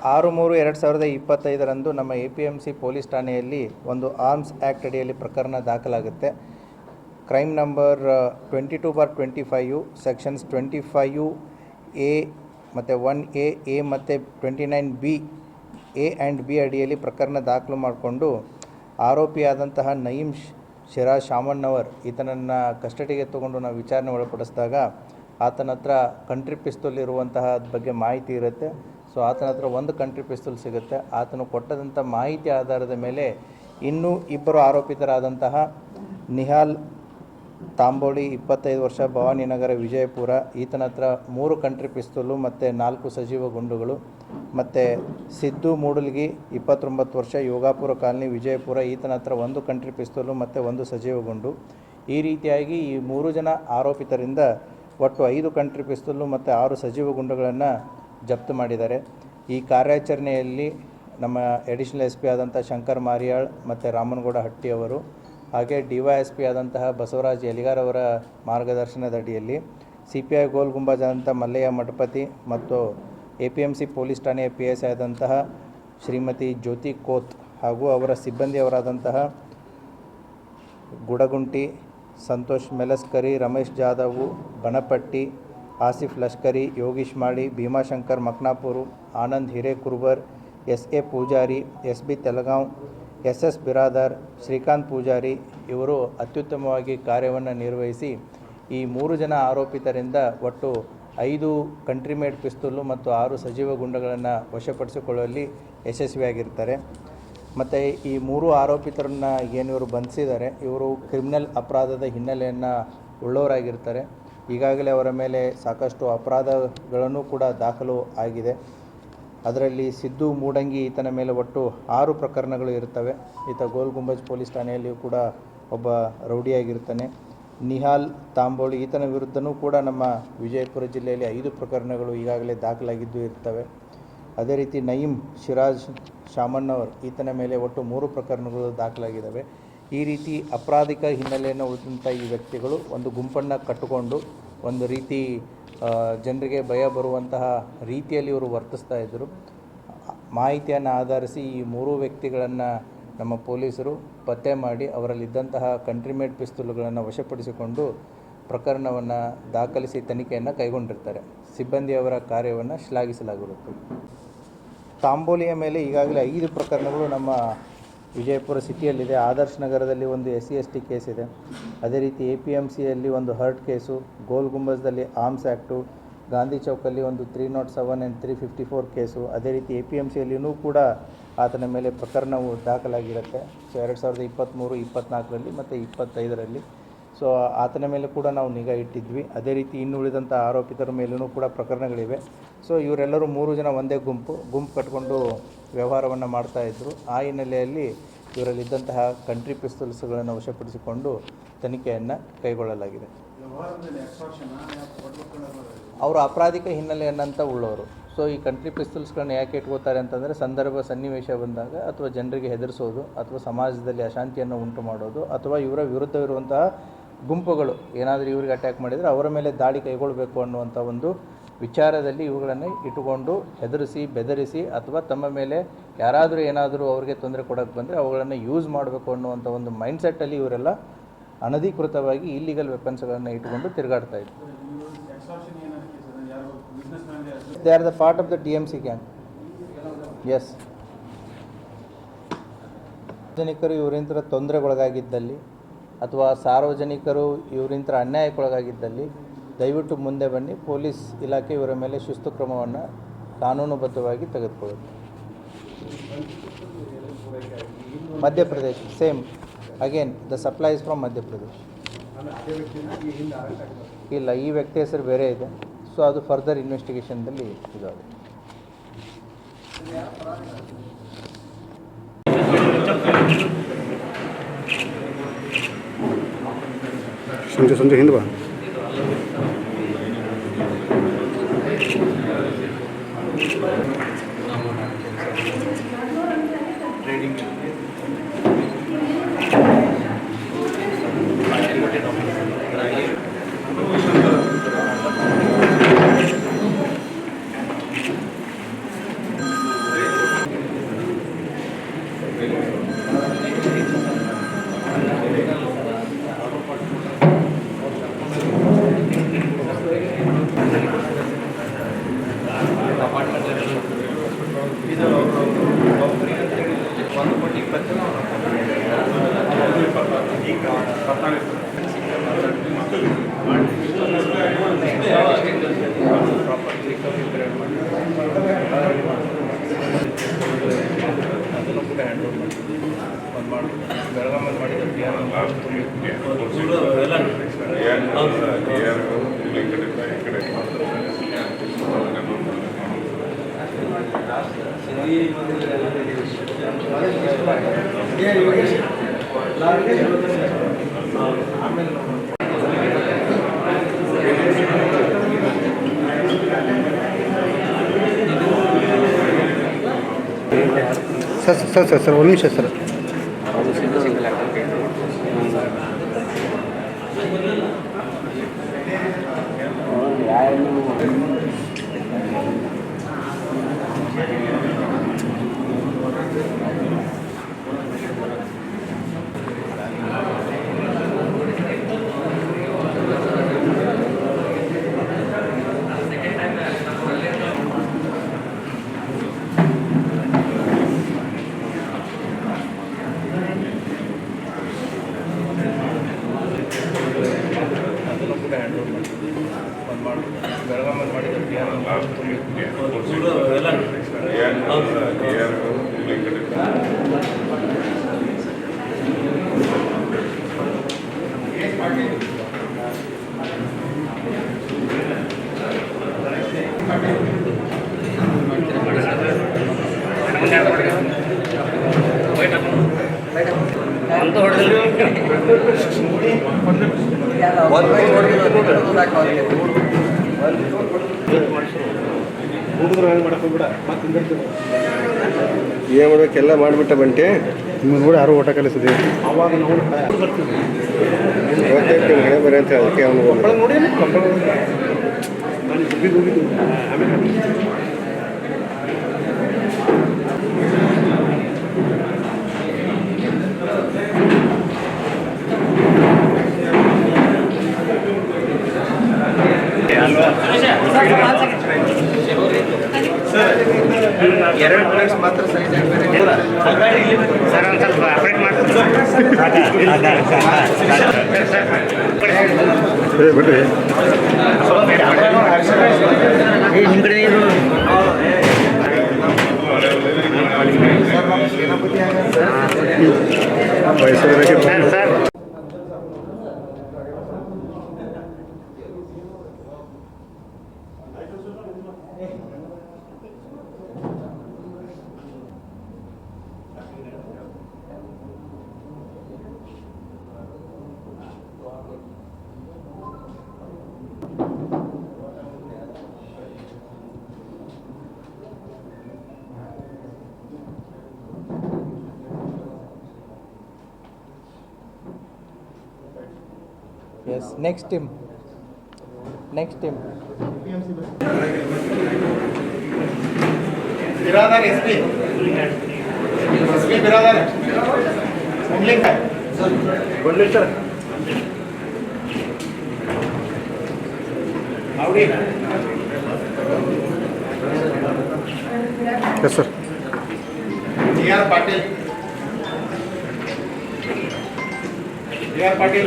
6/3/2025 ನಮ್ಮ APMC police ಠಾಣೆಯಲ್ಲಿ ಒಂದು ಆರ್ಮ್ಸ್ ಆ್ಯಕ್ಟ್ ಅಡಿಯಲ್ಲಿ ಪ್ರಕರಣ ದಾಖಲಾಗುತ್ತೆ. ಕ್ರೈಮ್ ನಂಬರ್ 22/25 ಸೆಕ್ಷನ್ಸ್ 25A ಮತ್ತು 1A ಎ ಮತ್ತು 29B A ಆ್ಯಂಡ್ B ಅಡಿಯಲ್ಲಿ ಪ್ರಕರಣ ದಾಖಲು ಮಾಡಿಕೊಂಡು ಆರೋಪಿಯಾದಂತಹ ನಯೀಮ್ ಶಿರಾಜ್ ಶಾಮಣ್ಣವರ್ ಈತನನ್ನು ಕಸ್ಟಡಿಗೆ ತೊಗೊಂಡು ನಾವು ವಿಚಾರಣೆ ಒಳಪಡಿಸಿದಾಗ ಆತನ ಹತ್ರ ಕಂಟ್ರಿ ಪಿಸ್ತೂಲ್ ಇರುವಂತಹ ಬಗ್ಗೆ ಮಾಹಿತಿ ಇರುತ್ತೆ. ಸೊ ಆತನ ಹತ್ರ ಒಂದು ಕಂಟ್ರಿ ಪಿಸ್ತೂಲ್ ಸಿಗುತ್ತೆ. ಆತನು ಕೊಟ್ಟದಂಥ ಮಾಹಿತಿ ಆಧಾರದ ಮೇಲೆ ಇನ್ನೂ ಇಬ್ಬರು ಆರೋಪಿತರಾದಂತಹ ನಿಹಾಲ್ ತಾಂಬೋಳಿ 25 ವರ್ಷ, ಭವಾನಿನಗರ, ವಿಜಯಪುರ, ಈತನ ಹತ್ರ 3 ಕಂಟ್ರಿ ಪಿಸ್ತೂಲು ಮತ್ತು 4 ಸಜೀವ ಗುಂಡುಗಳು, ಮತ್ತು ಸಿದ್ದು ಮೂಡಲ್ಗಿ 29 ವರ್ಷ, ಯೋಗಾಪುರ ಕಾಲನಿ, ವಿಜಯಪುರ, ಈತನ ಹತ್ರ 1 ಕಂಟ್ರಿ ಪಿಸ್ತೂಲು ಮತ್ತು 1 ಸಜೀವ ಗುಂಡು. ಈ ರೀತಿಯಾಗಿ ಈ 3 ಜನ ಆರೋಪಿತರಿಂದ ಒಟ್ಟು 5 ಕಂಟ್ರಿ ಪಿಸ್ತೂಲು ಮತ್ತು 6 ಸಜೀವ ಗುಂಡುಗಳನ್ನು ಜಪ್ತು ಮಾಡಿದ್ದಾರೆ. ಈ ಕಾರ್ಯಾಚರಣೆಯಲ್ಲಿ ನಮ್ಮ ಅಡಿಷನಲ್ SP ಆದಂಥ ಶಂಕರ್ ಮಾರಿಯಾಳ್ ಮತ್ತು ರಾಮನಗೌಡ ಹಟ್ಟಿ ಅವರು, ಹಾಗೆ DYSP ಆದಂತಹ ಬಸವರಾಜ್ ಯಲಿಗಾರ್ ಅವರ ಮಾರ್ಗದರ್ಶನದ ಅಡಿಯಲ್ಲಿ CPI ಗೋಲ್ ಗುಂಬಾಜ್ ಆದಂಥ ಮಲ್ಲಯ್ಯ ಮಠಪತಿ ಮತ್ತು APMC ಪೊಲೀಸ್ ಠಾಣೆಯ PSI ಆದಂತಹ ಶ್ರೀಮತಿ ಜ್ಯೋತಿ ಕೋತ್ ಹಾಗೂ ಅವರ ಸಿಬ್ಬಂದಿಯವರಾದಂತಹ Gudagunti, Santosh ಮೆಲಸ್ಕರಿ, Ramesh Jadhav ಬನಪಟ್ಟಿ, Asif Lashkar, Yogish Mali, Bhimashankar ಮಕ್ನಾಪುರು, Anand Hirekurbar, SA Poojary, SB ತೆಲಗಾಂವ್, SS Biradar, Srikanth Poojary ಇವರು ಅತ್ಯುತ್ತಮವಾಗಿ ಕಾರ್ಯವನ್ನು ನಿರ್ವಹಿಸಿ ಈ 3 ಜನ ಆರೋಪಿತರಿಂದ ಒಟ್ಟು 5 ಕಂಟ್ರಿ ಮೇಡ್ ಪಿಸ್ತೂಲು ಮತ್ತು 6 ಸಜೀವ ಗುಂಡುಗಳನ್ನು ವಶಪಡಿಸಿಕೊಳ್ಳುವಲ್ಲಿ ಯಶಸ್ವಿಯಾಗಿರ್ತಾರೆ. ಮತ್ತು ಈ 3 ಆರೋಪಿತರನ್ನ ಏನು ಇವರು ಬಂಧಿಸಿದ್ದಾರೆ, ಇವರು ಕ್ರಿಮಿನಲ್ ಅಪರಾಧದ ಹಿನ್ನೆಲೆಯನ್ನು ಉಳ್ಳವರಾಗಿರ್ತಾರೆ. ಈಗಾಗಲೇ ಅವರ ಮೇಲೆ ಸಾಕಷ್ಟು ಅಪರಾಧಗಳನ್ನು ಕೂಡ ದಾಖಲು ಆಗಿದೆ. ಅದರಲ್ಲಿ ಸಿದ್ದು ಮೂಡಂಗಿ ಈತನ ಮೇಲೆ ಒಟ್ಟು 6 ಪ್ರಕರಣಗಳು ಇರ್ತವೆ. ಈತ ಗೋಲ್ ಗುಂಬಜ್ ಪೊಲೀಸ್ ಠಾಣೆಯಲ್ಲಿಯೂ ಕೂಡ ಒಬ್ಬ ರೌಡಿಯಾಗಿರ್ತಾನೆ. ನಿಹಾಲ್ ತಾಂಬೋಳಿ ಈತನ ವಿರುದ್ಧವೂ ಕೂಡ ನಮ್ಮ ವಿಜಯಪುರ ಜಿಲ್ಲೆಯಲ್ಲಿ 5 ಪ್ರಕರಣಗಳು ಈಗಾಗಲೇ ದಾಖಲಾಗಿದ್ದು ಇರ್ತವೆ. ಅದೇ ರೀತಿ ನಯೀಮ್ ಶಿರಾಜ್ ಶಾಮಣ್ಣವರ್ ಈತನ ಮೇಲೆ ಒಟ್ಟು 3 ಪ್ರಕರಣಗಳು ದಾಖಲಾಗಿದ್ದಾವೆ. ಈ ರೀತಿ ಅಪರಾಧಿಕ ಹಿನ್ನೆಲೆಯನ್ನು ಉಳಿದಂಥ ಈ ವ್ಯಕ್ತಿಗಳು ಒಂದು ಗುಂಪನ್ನು ಕಟ್ಟಿಕೊಂಡು ಒಂದು ರೀತಿ ಜನರಿಗೆ ಭಯ ಬರುವಂತಹ ರೀತಿಯಲ್ಲಿ ಇವರು ವರ್ತಿಸ್ತಾ ಇದ್ದರು. ಮಾಹಿತಿಯನ್ನು ಆಧರಿಸಿ ಈ 3 ವ್ಯಕ್ತಿಗಳನ್ನು ನಮ್ಮ ಪೊಲೀಸರು ಪತ್ತೆ ಮಾಡಿ ಅವರಲ್ಲಿದ್ದಂತಹ ಕಂಟ್ರಿ ಮೇಡ್ ಪಿಸ್ತೂಲುಗಳನ್ನು ವಶಪಡಿಸಿಕೊಂಡು ಪ್ರಕರಣವನ್ನು ದಾಖಲಿಸಿ ತನಿಖೆಯನ್ನು ಕೈಗೊಂಡಿರ್ತಾರೆ. ಸಿಬ್ಬಂದಿಯವರ ಕಾರ್ಯವನ್ನು ಶ್ಲಾಘಿಸಲಾಗಿರುತ್ತೆ. ತಾಂಬೋಲಿಯ ಮೇಲೆ ಈಗಾಗಲೇ 5 ಪ್ರಕರಣಗಳು ನಮ್ಮ ವಿಜಯಪುರ ಸಿಟಿಯಲ್ಲಿದೆ. ಆದರ್ಶ್ ನಗರದಲ್ಲಿ ಒಂದು SC/ST ಕೇಸ್ ಇದೆ. ಅದೇ ರೀತಿ APMCಯಲ್ಲಿ ಒಂದು ಹರ್ಟ್ ಕೇಸು, ಗೋಲ್ ಗುಂಬಜ್ದಲ್ಲಿ ಆರ್ಮ್ಸ್ ಆ್ಯಕ್ಟು, ಗಾಂಧಿ ಚೌಕಲ್ಲಿ ಒಂದು 307 ಆ್ಯಂಡ್ 354 ಕೇಸು. ಅದೇ ರೀತಿ APMCಯಲ್ಲಿಯೂ ಕೂಡ ಆತನ ಮೇಲೆ ಪ್ರಕರಣವು ದಾಖಲಾಗಿರುತ್ತೆ. ಸೊ 2023, 24ರಲ್ಲಿ ಮತ್ತು 25ರಲ್ಲಿ. ಸೊ ಆತನ ಮೇಲೆ ಕೂಡ ನಾವು ನಿಗಾ ಇಟ್ಟಿದ್ವಿ. ಅದೇ ರೀತಿ ಇನ್ನುಳಿದಂಥ ಆರೋಪಿತರ ಮೇಲೂ ಕೂಡ ಪ್ರಕರಣಗಳಿವೆ. ಸೊ ಇವರೆಲ್ಲರೂ 3 ಜನ ಒಂದೇ ಗುಂಪು ಕಟ್ಕೊಂಡು ವ್ಯವಹಾರವನ್ನು ಮಾಡ್ತಾಯಿದ್ರು. ಆ ಹಿನ್ನೆಲೆಯಲ್ಲಿ ಇವರಲ್ಲಿದ್ದಂತಹ ಕಂಟ್ರಿ ಪಿಸ್ತೂಲ್ಸ್ಗಳನ್ನು ವಶಪಡಿಸಿಕೊಂಡು ತನಿಖೆಯನ್ನು ಕೈಗೊಳ್ಳಲಾಗಿದೆ. ಅವರು ಅಪರಾಧಿಕ ಹಿನ್ನೆಲೆಯನ್ನಂತ ಉಳ್ಳವರು. ಸೊ ಈ ಕಂಟ್ರಿ ಪಿಸ್ತೂಲ್ಸ್ಗಳನ್ನ ಯಾಕೆ ಇಟ್ಕೋತಾರೆ ಅಂತಂದರೆ ಸಂದರ್ಭ ಸನ್ನಿವೇಶ ಬಂದಾಗ ಅಥವಾ ಜನರಿಗೆ ಹೆದರಿಸೋದು ಅಥವಾ ಸಮಾಜದಲ್ಲಿ ಅಶಾಂತಿಯನ್ನು ಉಂಟು ಮಾಡೋದು ಅಥವಾ ಇವರ ವಿರುದ್ಧವಿರುವಂತಹ ಗುಂಪುಗಳು ಏನಾದರೂ ಇವರಿಗೆ ಅಟ್ಯಾಕ್ ಮಾಡಿದರೆ ಅವರ ಮೇಲೆ ದಾಳಿ ಕೈಗೊಳ್ಳಬೇಕು ಅನ್ನುವಂಥ ಒಂದು ವಿಚಾರದಲ್ಲಿ ಇವುಗಳನ್ನು ಇಟ್ಟುಕೊಂಡು ಹೆದರಿಸಿ ಬೆದರಿಸಿ ಅಥವಾ ತಮ್ಮ ಮೇಲೆ ಯಾರಾದರೂ ಏನಾದರೂ ಅವರಿಗೆ ತೊಂದರೆ ಕೊಡೋಕ್ಕೆ ಬಂದರೆ ಅವುಗಳನ್ನು ಯೂಸ್ ಮಾಡಬೇಕು ಅನ್ನುವಂಥ ಒಂದು ಮೈಂಡ್ಸೆಟ್ಟಲ್ಲಿ ಇವರೆಲ್ಲ ಅನಧಿಕೃತವಾಗಿ ಇಲ್ಲಿಗಲ್ ವೆಪನ್ಸ್ಗಳನ್ನು ಇಟ್ಟುಕೊಂಡು ತಿರುಗಾಡ್ತಾ ಇದ್ರು. They are the part of the DMC gang. Yes, ಸಾರ್ವಜನಿಕರು ಇವರಿಂದ ತೊಂದರೆಗೊಳಗಾಗಿದ್ದಲ್ಲಿ ಅಥವಾ ಸಾರ್ವಜನಿಕರು ಇವರಿಂದ ಅನ್ಯಾಯಕ್ಕೊಳಗಾಗಿದ್ದಲ್ಲಿ ದಯವಿಟ್ಟು ಮುಂದೆ ಬನ್ನಿ. ಪೊಲೀಸ್ ಇಲಾಖೆ ಇವರ ಮೇಲೆ ಶಿಸ್ತು ಕ್ರಮವನ್ನು ಕಾನೂನುಬದ್ಧವಾಗಿ ತೆಗೆದುಕೊಳ್ಳುತ್ತೆ. Madhya Pradesh same again the supplies from Madhya Pradesh. ಇಲ್ಲ, ಈ ವ್ಯಕ್ತಿ ಹೆಸರು ಬೇರೆ ಇದೆ. ಸೊ ಅದು ಫರ್ದರ್ ಇನ್ವೆಸ್ಟಿಗೇಷನ್ದಲ್ಲಿ ಇದಾಗಿದೆ. ಸಂಜೆ ಹಿಂದೆ ಬಾ. ಸರ್ ಒಂದು ನಿಮಿಷ ಸರ್. ಏನು ಮಾಡ್ಬೇಕೆಲ್ಲ ಮಾಡಿಬಿಟ್ಟ ಬಂಟಿ. ನಿಮ್ಮನ್ನು ನೋಡಿ ಯಾರು ಊಟ ಕಲಿಸಿದೆ. ಅವಾಗ ನಾವು ಹಣೆ ಬರೆ ಅಂತ ಅದಕ್ಕೆ ಅವನು ನೋಡಿ ಎರಡು ಪ್ಲೇಟ್ಸ್ ಮಾತ್ರ ಸೈಜ್ ಸರ್ ಒಂದು ಸ್ವಲ್ಪ ಅಪ್ಡೇಟ್ ಮಾಡ್ತೀನಿ ಬಿಡ್ರಿ. ನಿಮ್ಮ ಕಡೆ sir Yes, next team. Biradar SP Biradar Umling है सर आवड़ी yes sir R Patil R Patil